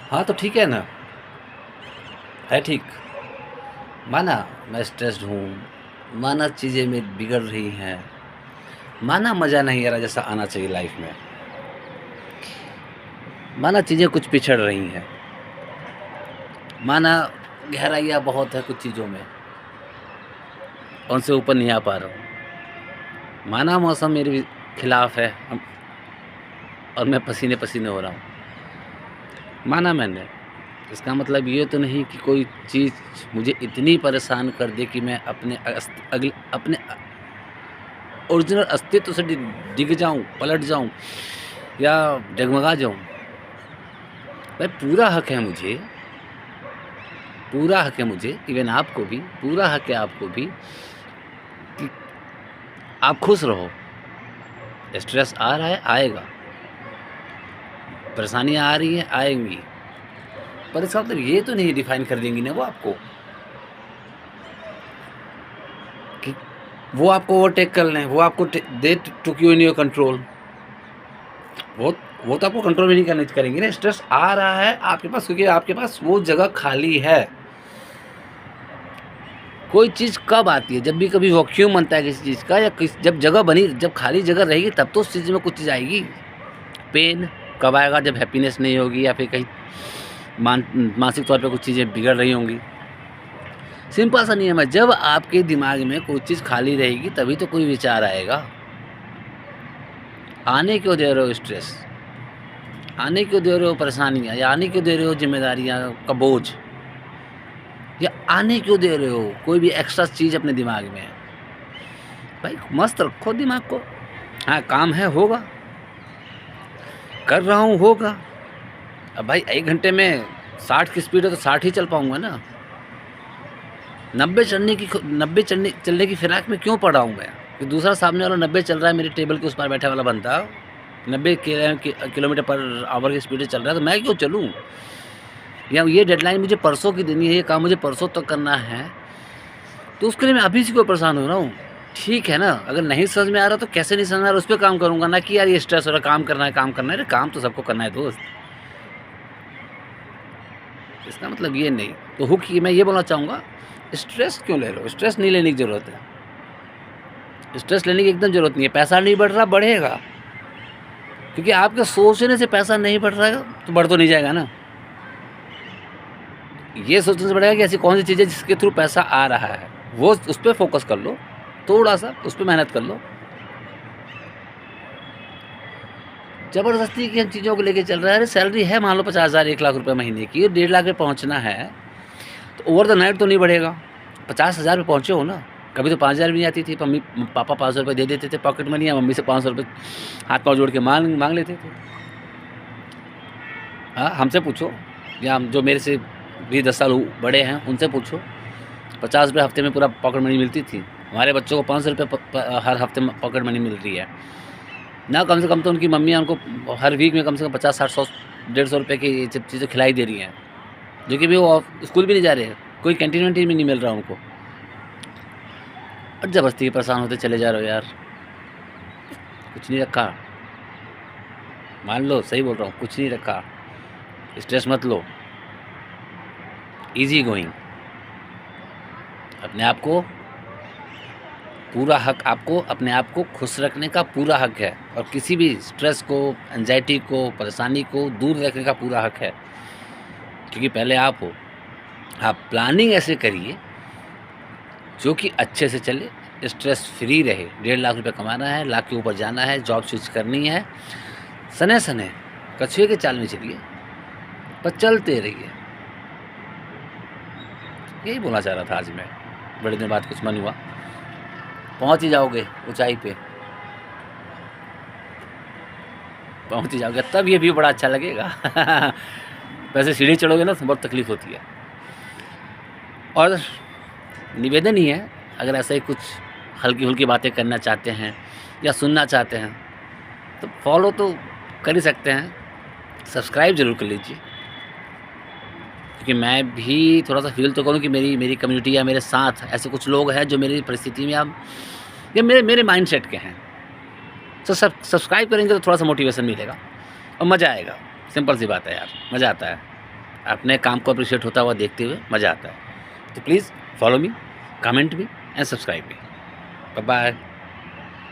हाँ तो ठीक है ना, है ठीक। माना मैं स्ट्रेस्ड हूँ, माना चीज़ें मेरी बिगड़ रही हैं, माना मज़ा नहीं आ रहा जैसा आना चाहिए लाइफ में, माना चीज़ें कुछ पिछड़ रही हैं, माना गहराइयाँ बहुत है कुछ चीज़ों में, उनसे ऊपर नहीं आ पा रहा हूँ, माना मौसम मेरे भी खिलाफ है और मैं पसीने पसीने हो रहा हूँ, माना मैंने। इसका मतलब ये तो नहीं कि कोई चीज़ मुझे इतनी परेशान कर दे कि मैं अपने ओरिजिनल अस्तित्व से डिग जाऊँ, पलट जाऊँ या डगमगा जाऊँ। भाई पूरा हक है मुझे, पूरा हक है मुझे, इवन आपको भी पूरा हक है, आपको भी, कि आप खुश रहो। स्ट्रेस आ रहा है, आएगा, परेशानियाँ आ रही हैं, आएंगी, पर इसका मतलब ये तो नहीं डिफाइन कर देंगी ना वो आपको, कि वो आपको ओवरटेक कर लें, वो आपको they took you in your control. वो तो आपको कंट्रोल भी नहीं करने करेंगे ना। स्ट्रेस आ रहा है आपके पास क्योंकि आपके पास वो जगह खाली है। कोई चीज़ कब आती है? जब भी कभी वैक्यूम बनता है किसी चीज़ का, या जब जगह बनी, जब खाली जगह रहेगी तब तो उस चीज़ में कुछ चीज़ आएगी। पेन कब आएगा? जब हैप्पीनेस नहीं होगी या फिर कहीं मानसिक तौर पे कुछ चीज़ें बिगड़ रही होंगी। सिंपल सा नियम है, जब आपके दिमाग में कोई चीज़ खाली रहेगी तभी तो कोई विचार आएगा। आने क्यों दे रहे हो स्ट्रेस? आने क्यों दे रहे हो परेशानियाँ, या आने क्यों दे रहे हो जिम्मेदारियाँ का बोझ, या आने क्यों दे रहे हो कोई भी एक्स्ट्रा चीज़ अपने दिमाग में? भाई मस्त रखो दिमाग को। हाँ काम है, होगा, कर रहा हूँ, होगा। अब भाई 1 घंटे में 60 की स्पीड है तो 60 ही चल पाऊँगा ना। 90 चलने की फिराक में क्यों पड़ा हूँ मैं कि दूसरा सामने वाला 90 चल रहा है, मेरे टेबल के उस पार बैठा वाला बंदा 90 किलोमीटर पर आवर की स्पीड से चल रहा है, तो मैं क्यों चलूँ? या ये डेडलाइन मुझे परसों की देनी है, ये काम मुझे परसों तक करना है, तो उसके लिए मैं अभी से क्यों परेशान हो रहा हूँ? ठीक है ना, अगर नहीं समझ में आ रहा तो कैसे नहीं समझ में आ रहा उस पर काम करूँगा, ना कि यार ये स्ट्रेस हो रहा है, काम करना है, काम करना है। अरे काम तो सबको करना है दोस्त। इसका मतलब ये नहीं। तो हुक मैं ये बोलना चाहूँगा, स्ट्रेस क्यों ले रहे हो? स्ट्रेस नहीं लेने की ज़रूरत है। स्ट्रेस लेने की एकदम ज़रूरत नहीं है। पैसा नहीं बढ़ रहा, बढ़ेगा, क्योंकि आपके सोचने से पैसा नहीं बढ़ रहा है तो बढ़ तो नहीं जाएगा ना। ये सोचने से बढ़ेगा कि ऐसी कौन सी चीज़ है जिसके थ्रू पैसा आ रहा है, वो उस पर फोकस कर लो, थोड़ा सा उस पर मेहनत कर लो। ज़बरदस्ती की हम चीज़ों को लेके चल रहा है। अरे सैलरी है मान लो 50,000 1 लाख रुपये महीने की, 1.5 लाख पे पहुँचना है तो ओवर द नाइट तो नहीं बढ़ेगा। 50,000 पे पहुँचे हो ना। कभी तो 5,000 भी नहीं आती थी, मम्मी पापा 500 रुपये दे देते थे पॉकेट मनी, या मम्मी से 500 रुपये हाथ पाँव जोड़ के मांग लेते थे। हाँ हमसे पूछो, या जो मेरे से भी 10 साल बड़े हैं उनसे पूछो। 50 रुपये हफ्ते में पूरा पॉकेट मनी मिलती थी। हमारे बच्चों को 500 रुपये हर हफ्ते में पॉकेट मनी मिल रही है ना। कम से कम तो उनकी मम्मियाँ उनको हर वीक में कम से कम 50 60 100 150 रुपये की ये सब चीज़ें खिलाई दे रही हैं, जो कि भी वो स्कूल भी नहीं जा रहे हैं, कोई कैंटीन वैंटीन भी नहीं मिल रहा उनको, और ज़बरदस्ती परेशान होते चले जा रहे हो यार। कुछ नहीं रखा, मान लो सही बोल रहा हूँ, कुछ नहीं रखा। स्ट्रेस मत लो, इजी गोइंग। अपने आप को पूरा हक, आपको अपने आप को खुश रखने का पूरा हक है, और किसी भी स्ट्रेस को, एंजाइटी को, परेशानी को दूर रखने का पूरा हक है, क्योंकि पहले आप हो। आप प्लानिंग ऐसे करिए जो कि अच्छे से चले, स्ट्रेस फ्री रहे। 1.5 लाख रुपये कमाना है, लाख के ऊपर जाना है, जॉब स्विच करनी है, सने सने कछुए के चाल में चलिए, पर चलते रहिए। यही बोलना चाह रहा था आज मैं, बड़े दिन बाद कुछ मन हुआ। पहुंच ही जाओगे ऊंचाई पे, पहुंच ही जाओगे, तब ये व्यू बड़ा अच्छा लगेगा। वैसे सीढ़ी चढ़ोगे ना तो बहुत तकलीफ होती है। और निवेदन ही है, अगर ऐसे ही कुछ हल्की फुल्की बातें करना चाहते हैं या सुनना चाहते हैं तो फॉलो तो कर ही सकते हैं, सब्सक्राइब ज़रूर कर लीजिए, क्योंकि मैं भी थोड़ा सा फील तो करूँ कि मेरी कम्युनिटी या मेरे साथ ऐसे कुछ लोग हैं जो मेरी परिस्थिति में या मेरे माइंड सेट के हैं। तो सब्सक्राइब करेंगे तो थोड़ा सा मोटिवेशन मिलेगा और मज़ा आएगा। सिंपल सी बात है यार, मज़ा आता है। अपने काम को अप्रिशिएट होता हुआ देखते हुए मज़ा आता है। तो please follow me, comment me and subscribe me. Bye bye.